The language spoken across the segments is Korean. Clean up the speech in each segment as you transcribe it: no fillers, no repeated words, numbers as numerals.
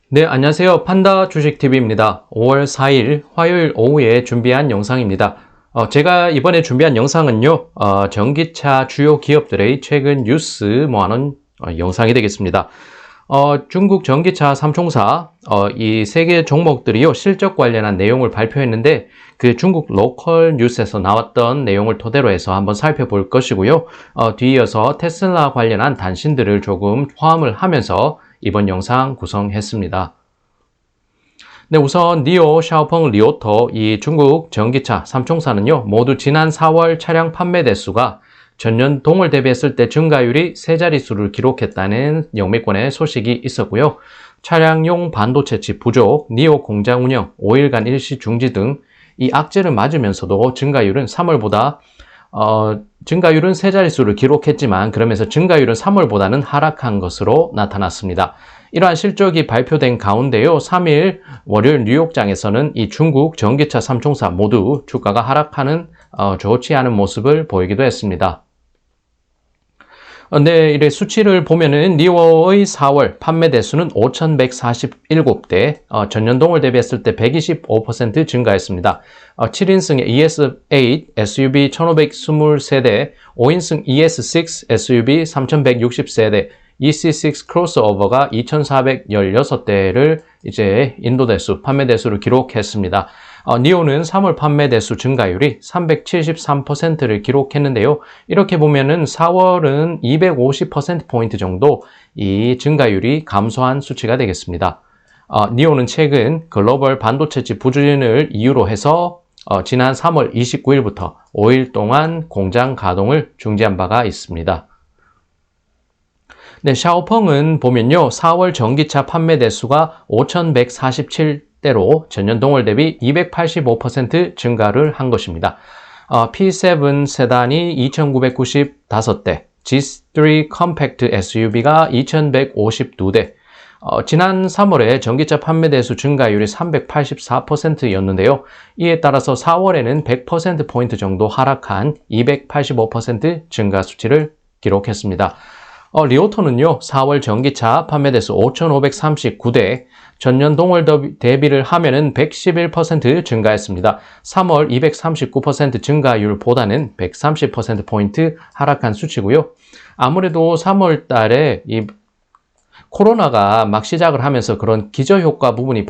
네, 안녕하세요. 판다 주식TV입니다. 5월 4일 화요일 오후에 준비한 영상입니다. 제가 이번에 준비한 영상은요, 전기차 주요 기업들의 최근 뉴스 모아놓은 영상이 되겠습니다. 중국 전기차 3총사, 이 세 개 종목들이요, 실적 관련한 내용을 발표했는데, 그 중국 로컬 뉴스에서 나왔던 내용을 토대로 해서 한번 살펴볼 것이고요. 뒤이어서 테슬라 관련한 단신들을 조금 포함을 하면서 이번 영상 구성했습니다. 네, 우선 니오, 샤오펑, 리오토 이 중국 전기차 3총사는요, 모두 지난 4월 차량 판매 대수가 전년 동월 대비했을 때 증가율이 세 자릿수를 기록했다는 영미권의 소식이 있었고요. 차량용 반도체 칩 부족, 니오 공장 운영, 5일간 일시 중지 등 이 악재를 맞으면서도 증가율은 3월보다 증가율은 세 자릿수를 기록했지만 그러면서 증가율은 3월보다는 하락한 것으로 나타났습니다. 이러한 실적이 발표된 가운데요. 3일 월요일 뉴욕장에서는 이 중국 전기차 3총사 모두 주가가 하락하는 좋지 않은 모습을 보이기도 했습니다. 네, 이래 수치를 보면은 니오의 4월 판매 대수는 5,147대, 전년 동월 대비했을 때 125% 증가했습니다. 7인승의 ES8 SUV 1,520세대, 5인승 ES6 SUV 3,160세대, EC6 크로스오버가 2,416대를 이제 인도 대수, 판매 대수를 기록했습니다. 니오는 3월 판매 대수 증가율이 373%를 기록했는데요. 이렇게 보면은 4월은 250%포인트 정도 이 증가율이 감소한 수치가 되겠습니다. 니오는 최근 글로벌 반도체집 부진을 이유로 해서 지난 3월 29일부터 5일 동안 공장 가동을 중지한 바가 있습니다. 네, 샤오펑은 보면요, 4월 전기차 판매 대수가 5,147대로 전년 동월 대비 285% 증가를 한 것입니다. P7 세단이 2,995대, G3 컴팩트 SUV가 2,152대, 지난 3월에 전기차 판매 대수 증가율이 384%였는데요. 이에 따라서 4월에는 100%포인트 정도 하락한 285% 증가 수치를 기록했습니다. 리오토는요, 4월 전기차 판매 대수 5,539대, 전년 동월 대비를 하면은 111% 증가했습니다. 3월 239% 증가율보다는 130%포인트 하락한 수치고요. 아무래도 3월 달에 이 코로나가 막 시작을 하면서 그런 기저효과 부분이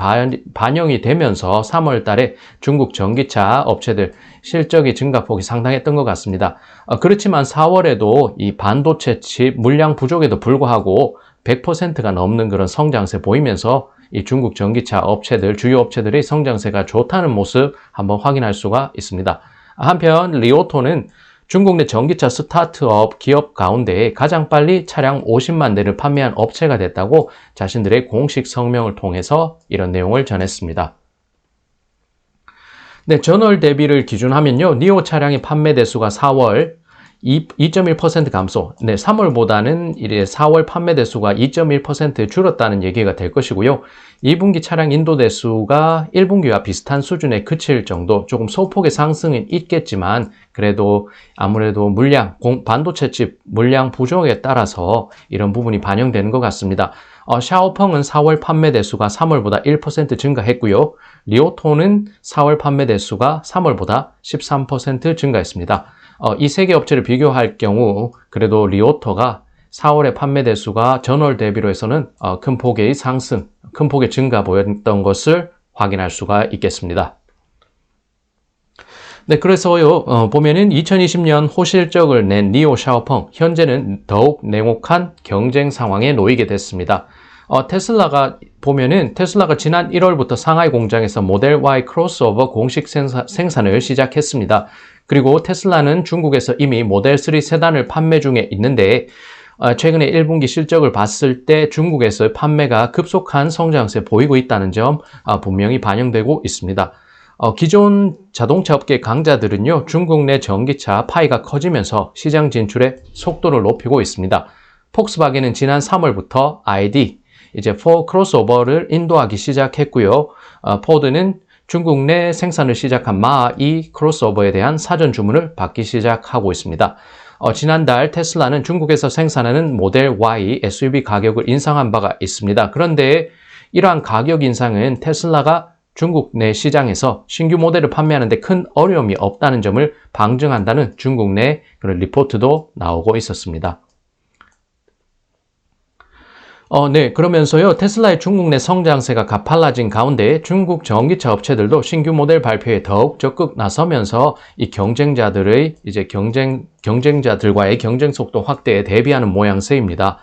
반영이 되면서 3월 달에 중국 전기차 업체들 실적이 증가폭이 상당했던 것 같습니다. 그렇지만 4월에도 이 반도체 칩 물량 부족에도 불구하고 100%가 넘는 그런 성장세 보이면서 이 중국 전기차 업체들, 주요 업체들의 성장세가 좋다는 모습 한번 확인할 수가 있습니다. 한편 리오토는 중국 내 전기차 스타트업 기업 가운데 가장 빨리 차량 50만 대를 판매한 업체가 됐다고 자신들의 공식 성명을 통해서 이런 내용을 전했습니다. 네, 전월 대비를 기준하면요, 니오 차량의 판매 대수가 4월 2.1% 감소, 네, 3월보다는 이래 4월 판매 대수가 2.1% 줄었다는 얘기가 될 것이고요. 2분기 차량 인도 대수가 1분기와 비슷한 수준에 그칠 정도, 조금 소폭의 상승은 있겠지만 그래도 아무래도 반도체 칩 물량 부족에 따라서 이런 부분이 반영되는 것 같습니다. 샤오펑은 4월 판매 대수가 3월보다 1% 증가했고요. 리오토는 4월 판매 대수가 3월보다 13% 증가했습니다. 이 세 개 업체를 비교할 경우 그래도 리오토가 4월의 판매 대수가 전월 대비로 해서는 큰 폭의 상승, 큰 폭의 증가 보였던 것을 확인할 수가 있겠습니다. 네, 그래서요, 보면은 2020년 호실적을 낸 니오 샤오펑, 현재는 더욱 냉혹한 경쟁 상황에 놓이게 됐습니다. 테슬라가 지난 1월부터 상하이 공장에서 모델 Y 크로스오버 공식 생산을 시작했습니다. 그리고 테슬라는 중국에서 이미 모델 3 세단을 판매 중에 있는데 최근에 1분기 실적을 봤을 때 중국에서 판매가 급속한 성장세 보이고 있다는 점 분명히 반영되고 있습니다. 기존 자동차 업계 강자들은요, 중국 내 전기차 파이가 커지면서 시장 진출의 속도를 높이고 있습니다. 폭스바겐은 지난 3월부터 ID, 이제 4 크로스오버를 인도하기 시작했고요. 포드는 중국 내 생산을 시작한 마2 크로스오버에 대한 사전 주문을 받기 시작하고 있습니다. 지난달 테슬라는 중국에서 생산하는 모델 Y SUV 가격을 인상한 바가 있습니다. 그런데 이러한 가격 인상은 테슬라가 중국 내 시장에서 신규 모델을 판매하는 데 큰 어려움이 없다는 점을 방증한다는 중국 내 그런 리포트도 나오고 있었습니다. 네, 그러면서요, 테슬라의 중국 내 성장세가 가팔라진 가운데 중국 전기차 업체들도 신규 모델 발표에 더욱 적극 나서면서 이 경쟁자들과의 경쟁 속도 확대에 대비하는 모양새입니다.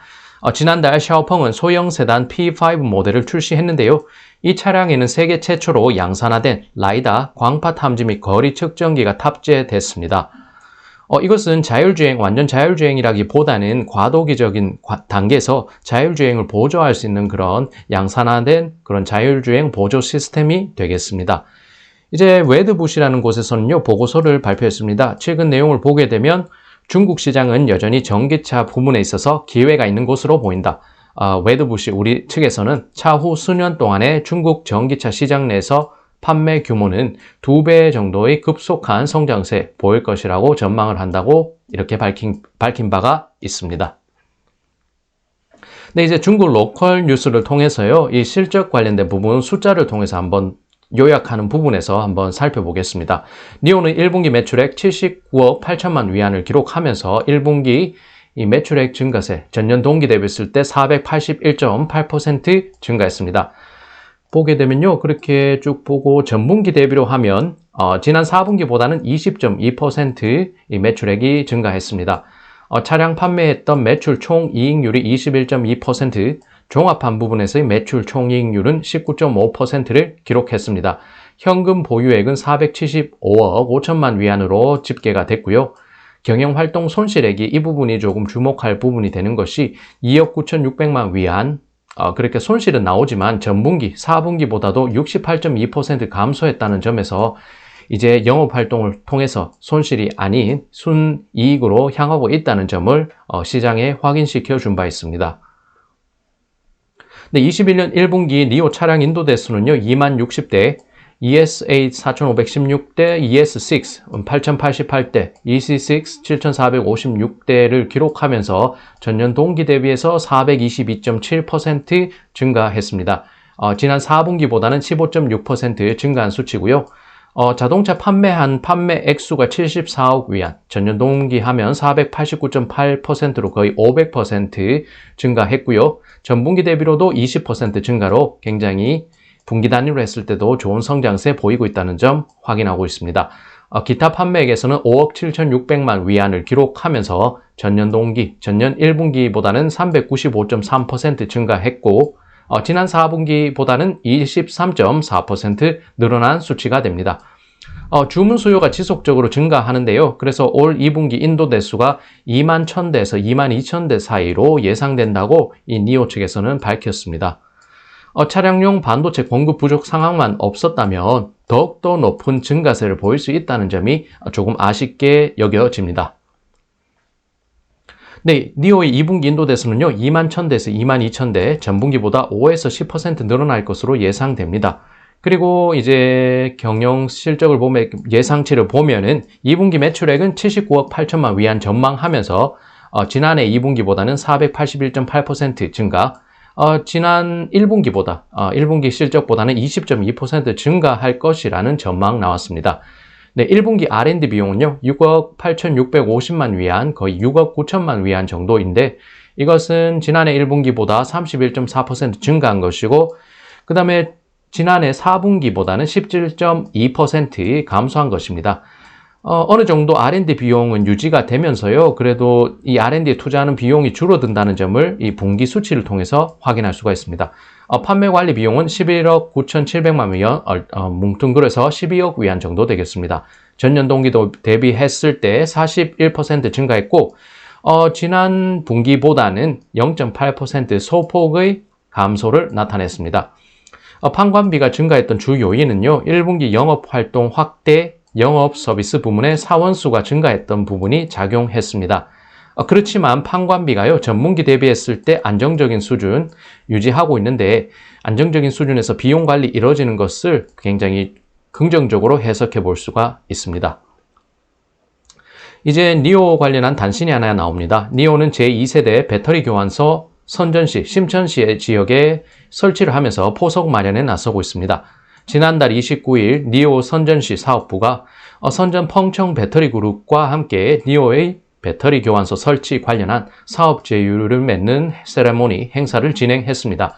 지난달 샤오펑은 소형 세단 P5 모델을 출시했는데요. 이 차량에는 세계 최초로 양산화된 라이다, 광파 탐지 및 거리 측정기가 탑재됐습니다. 이것은 완전 자율주행이라기보다는 과도기적인 단계에서 자율주행을 보조할 수 있는 그런 양산화된 그런 자율주행 보조 시스템이 되겠습니다. 이제 웨드부시라는 곳에서는요, 보고서를 발표했습니다. 최근 내용을 보게 되면 중국 시장은 여전히 전기차 부문에 있어서 기회가 있는 곳으로 보인다. 웨드부시 우리 측에서는 차후 수년 동안의 중국 전기차 시장 내에서 판매 규모는 2배 정도의 급속한 성장세 보일 것이라고 전망을 한다고 이렇게 밝힌 바가 있습니다. 네, 이제 중국 로컬 뉴스를 통해서요, 이 실적 관련된 부분 숫자를 통해서 한번 요약하는 부분에서 한번 살펴보겠습니다. 니오는 1분기 매출액 79억 8천만 위안을 기록하면서 1분기 이 매출액 증가세 전년 동기 대비했을 때 481.8% 증가했습니다. 보게 되면요, 그렇게 쭉 보고 전분기 대비로 하면 지난 4분기보다는 20.2% 이 매출액이 증가했습니다. 차량 판매했던 매출 총이익률이 21.2%, 종합한 부분에서의 매출 총이익률은 19.5%를 기록했습니다. 현금 보유액은 475억 5천만 위안으로 집계가 됐고요. 경영활동 손실액이 이 부분이 조금 주목할 부분이 되는 것이 2억 9,600만 위안, 그렇게 손실은 나오지만 전분기, 4분기보다도 68.2% 감소했다는 점에서 이제 영업활동을 통해서 손실이 아닌 순이익으로 향하고 있다는 점을 시장에 확인시켜 준 바 있습니다. 네, 21년 1분기 니오 차량 인도 대수는요, 2만 60대, ES8 4,516대, ES6 8,088대, EC6 7,456대를 기록하면서 전년 동기 대비해서 422.7% 증가했습니다. 지난 4분기보다는 15.6% 증가한 수치고요. 자동차 판매 액수가 74억 위안, 전년 동기 하면 489.8%로 거의 500% 증가했고요. 전분기 대비로도 20% 증가로 굉장히 분기 단위로 했을 때도 좋은 성장세 보이고 있다는 점 확인하고 있습니다. 기타 판매액에서는 5억 7,600만 위안을 기록하면서 전년 1분기보다는 395.3% 증가했고, 지난 4분기보다는 23.4% 늘어난 수치가 됩니다. 주문 수요가 지속적으로 증가하는데요. 그래서 올 2분기 인도 대수가 2만 1,000대에서 2만 2,000대 사이로 예상된다고 이 니오 측에서는 밝혔습니다. 차량용 반도체 공급 부족 상황만 없었다면 더욱더 높은 증가세를 보일 수 있다는 점이 조금 아쉽게 여겨집니다. 네, 니오의 2분기 인도 대수는요, 2만 1,000대에서 2만 2,000대, 전분기보다 5에서 10% 늘어날 것으로 예상됩니다. 그리고 이제 경영 실적을 보면, 예상치를 보면은 2분기 매출액은 79억 8천만 위안 전망하면서, 지난해 2분기보다는 481.8% 증가, 지난 1분기 실적보다는 20.2% 증가할 것이라는 전망 나왔습니다. 네, 1분기 R&D 비용은요, 6억 8,650만 위안, 거의 6억 9천만 위안 정도인데, 이것은 지난해 1분기보다 31.4% 증가한 것이고, 그 다음에 지난해 4분기보다는 17.2% 감소한 것입니다. 어느 정도 R&D 비용은 유지가 되면서요, 그래도 이 R&D에 투자하는 비용이 줄어든다는 점을 이 분기 수치를 통해서 확인할 수가 있습니다. 판매 관리 비용은 11억 9,700만 위안, 뭉뚱그려서 12억 위안 정도 되겠습니다. 전년 동기도 대비했을 때 41% 증가했고, 지난 분기보다는 0.8% 소폭의 감소를 나타냈습니다. 판관비가 증가했던 주 요인은요, 1분기 영업활동 확대, 영업 서비스 부문의 사원수가 증가했던 부분이 작용했습니다. 그렇지만 판관비가요, 전분기 대비했을 때 안정적인 수준 유지하고 있는데, 안정적인 수준에서 비용 관리 이루어지는 것을 굉장히 긍정적으로 해석해 볼 수가 있습니다. 이제 니오 관련한 단신이 하나 나옵니다. 니오는 제2세대 배터리 교환소 선전시, 심천시 지역에 설치를 하면서 포석 마련에 나서고 있습니다. 지난달 29일 니오 선전시 사업부가 선전 펑청 배터리 그룹과 함께 니오의 배터리 교환소 설치 관련한 사업 제휴를 맺는 세레모니 행사를 진행했습니다.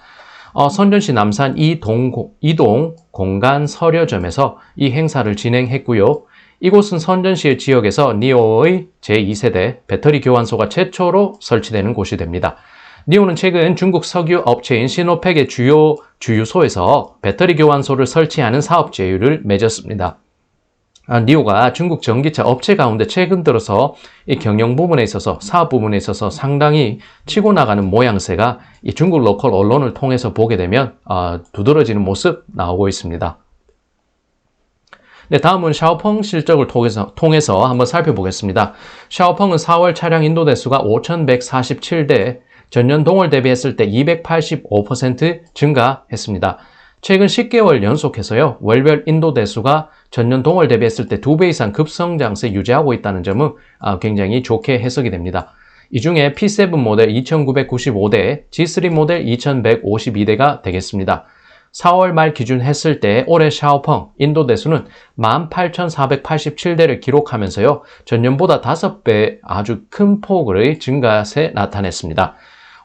선전시 남산 이동 공간 서려점에서 이 행사를 진행했고요. 이곳은 선전시 지역에서 니오의 제2세대 배터리 교환소가 최초로 설치되는 곳이 됩니다. 니오는 최근 중국 석유 업체인 시노펙의 주요 주유소에서 배터리 교환소를 설치하는 사업 제휴를 맺었습니다. 니오가 중국 전기차 업체 가운데 최근 들어서 이 경영 부분에 있어서 사업 부분에 있어서 상당히 치고 나가는 모양새가 이 중국 로컬 언론을 통해서 보게 되면 두드러지는 모습 나오고 있습니다. 네, 다음은 샤오펑 실적을 통해서 한번 살펴보겠습니다. 샤오펑은 4월 차량 인도 대수가 5,147대, 전년 동월 대비했을 때 285% 증가했습니다. 최근 10개월 연속해서요, 월별 인도 대수가 전년 동월 대비했을 때 2배 이상 급성장세 유지하고 있다는 점은 굉장히 좋게 해석이 됩니다. 이 중에 P7 모델 2,995대, G3 모델 2,152대가 되겠습니다. 4월 말 기준 했을 때 올해 샤오펑 인도 대수는 18,487대를 기록하면서요, 전년보다 5배 아주 큰 폭의 증가세 나타냈습니다.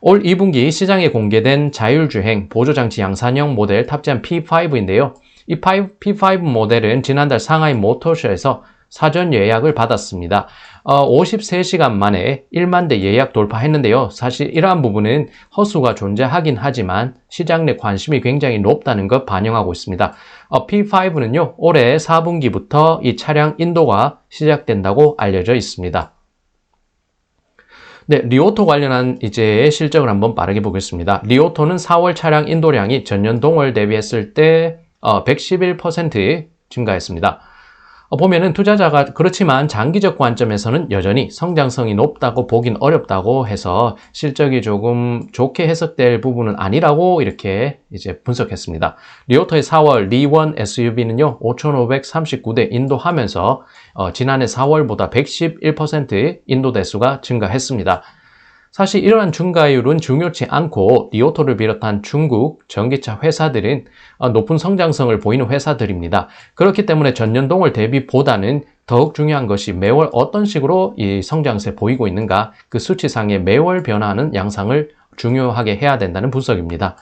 올 2분기 시장에 공개된 자율주행 보조장치 양산형 모델 탑재한 P5인데요. 이 P5 모델은 지난달 상하이 모터쇼에서 사전 예약을 받았습니다. 53시간 만에 1만 대 예약 돌파했는데요. 사실 이러한 부분은 허수가 존재하긴 하지만 시장 내 관심이 굉장히 높다는 것 반영하고 있습니다. P5는요, 올해 4분기부터 이 차량 인도가 시작된다고 알려져 있습니다. 네, 리오토 관련한 이제 실적을 한번 빠르게 보겠습니다. 리오토는 4월 차량 인도량이 전년 동월 대비했을 때 111% 증가했습니다. 보면은 투자자가 그렇지만 장기적 관점에서는 여전히 성장성이 높다고 보긴 어렵다고 해서 실적이 조금 좋게 해석될 부분은 아니라고 이렇게 이제 분석했습니다. 리오토의 4월 리1 SUV는요, 5,539대 인도하면서 지난해 4월보다 111% 인도 대수가 증가했습니다. 사실 이러한 증가율은 중요치 않고 리오토를 비롯한 중국 전기차 회사들은 높은 성장성을 보이는 회사들입니다. 그렇기 때문에 전년 동월 대비보다는 더욱 중요한 것이 매월 어떤 식으로 이 성장세 보이고 있는가, 그 수치상의 매월 변화하는 양상을 중요하게 해야 된다는 분석입니다.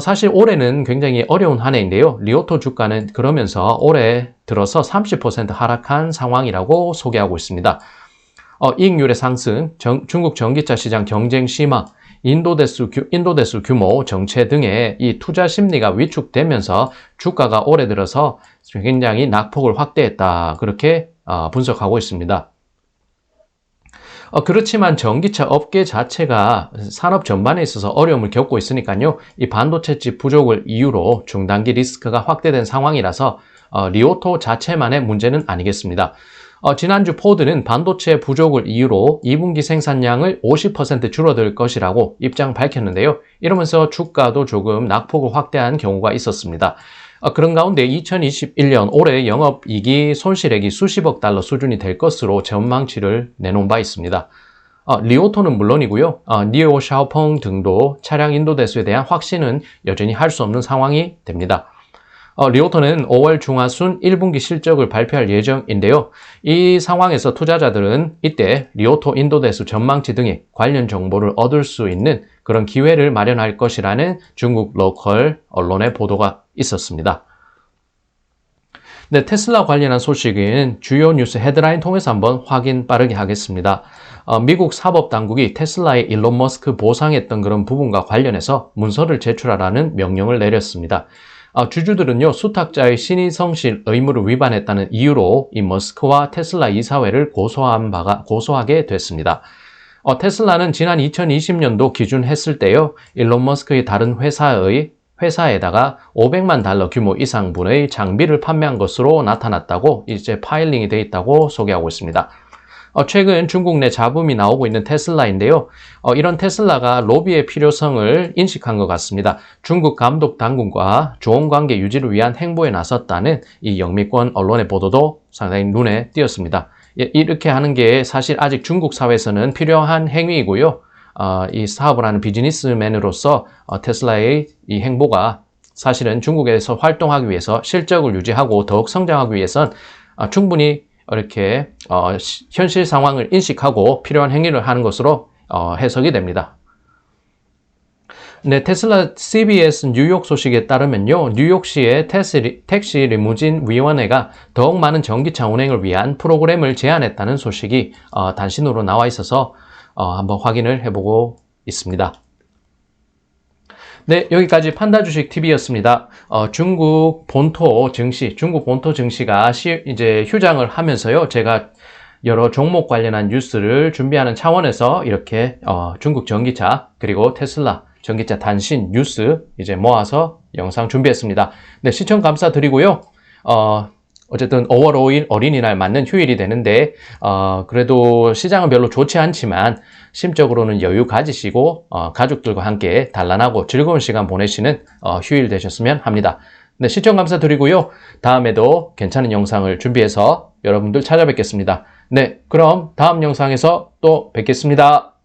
사실 올해는 굉장히 어려운 한 해인데요. 리오토 주가는 그러면서 올해 들어서 30% 하락한 상황이라고 소개하고 있습니다. 이익률의 상승, 중국 전기차 시장 경쟁 심화, 인도 대수 규모 정체 등의 이 투자 심리가 위축되면서 주가가 올해 들어서 굉장히 낙폭을 확대했다. 그렇게 분석하고 있습니다. 그렇지만 전기차 업계 자체가 산업 전반에 있어서 어려움을 겪고 있으니까요. 이 반도체집 부족을 이유로 중단기 리스크가 확대된 상황이라서 리오토 자체만의 문제는 아니겠습니다. 지난주 포드는 반도체 부족을 이유로 2분기 생산량을 50% 줄어들 것이라고 입장 밝혔는데요. 이러면서 주가도 조금 낙폭을 확대한 경우가 있었습니다. 그런 가운데 2021년 올해 영업이익이 손실액이 수십억 달러 수준이 될 것으로 전망치를 내놓은 바 있습니다. 리오토는 물론이고요. 니오, 샤오펑 등도 차량 인도 대수에 대한 확신은 여전히 할 수 없는 상황이 됩니다. 리오토는 5월 중하순 1분기 실적을 발표할 예정인데요. 이 상황에서 투자자들은 이때 리오토 인도 대수 전망치 등의 관련 정보를 얻을 수 있는 그런 기회를 마련할 것이라는 중국 로컬 언론의 보도가 있었습니다. 네, 테슬라 관련한 소식은 주요 뉴스 헤드라인 통해서 한번 확인 빠르게 하겠습니다. 미국 사법당국이 테슬라의 일론 머스크 보상했던 그런 부분과 관련해서 문서를 제출하라는 명령을 내렸습니다. 주주들은요, 수탁자의 신의 성실 의무를 위반했다는 이유로 이 머스크와 테슬라 이사회를 고소하게 됐습니다. 테슬라는 지난 2020년도 기준 했을 때요, 일론 머스크의 다른 회사에다가 500만 달러 규모 이상분의 장비를 판매한 것으로 나타났다고 이제 파일링이 돼 있다고 소개하고 있습니다. 최근 중국 내 잡음이 나오고 있는 테슬라인데요. 이런 테슬라가 로비의 필요성을 인식한 것 같습니다. 중국 감독 당국과 좋은 관계 유지를 위한 행보에 나섰다는 이 영미권 언론의 보도도 상당히 눈에 띄었습니다. 이렇게 하는 게 사실 아직 중국 사회에서는 필요한 행위이고요. 이 사업을 하는 비즈니스맨으로서 테슬라의 이 행보가 사실은 중국에서 활동하기 위해서 실적을 유지하고 더욱 성장하기 위해선 충분히 이렇게 현실 상황을 인식하고 필요한 행위를 하는 것으로 해석이 됩니다. 네, 테슬라 CBS 뉴욕 소식에 따르면요, 뉴욕시의 택시 리무진 위원회가 더욱 많은 전기차 운행을 위한 프로그램을 제안했다는 소식이 단신으로 나와 있어서 한번 확인을 해보고 있습니다. 네, 여기까지 판다주식 TV였습니다. 중국 본토 증시가 이제 휴장을 하면서요, 제가 여러 종목 관련한 뉴스를 준비하는 차원에서 이렇게 중국 전기차 그리고 테슬라 전기차 단신 뉴스 이제 모아서 영상 준비했습니다. 네, 시청 감사드리고요. 어쨌든 5월 5일 어린이날 맞는 휴일이 되는데 그래도 시장은 별로 좋지 않지만 심적으로는 여유 가지시고 가족들과 함께 단란하고 즐거운 시간 보내시는 휴일 되셨으면 합니다. 네, 시청 감사드리고요. 다음에도 괜찮은 영상을 준비해서 여러분들 찾아뵙겠습니다. 네, 그럼 다음 영상에서 또 뵙겠습니다.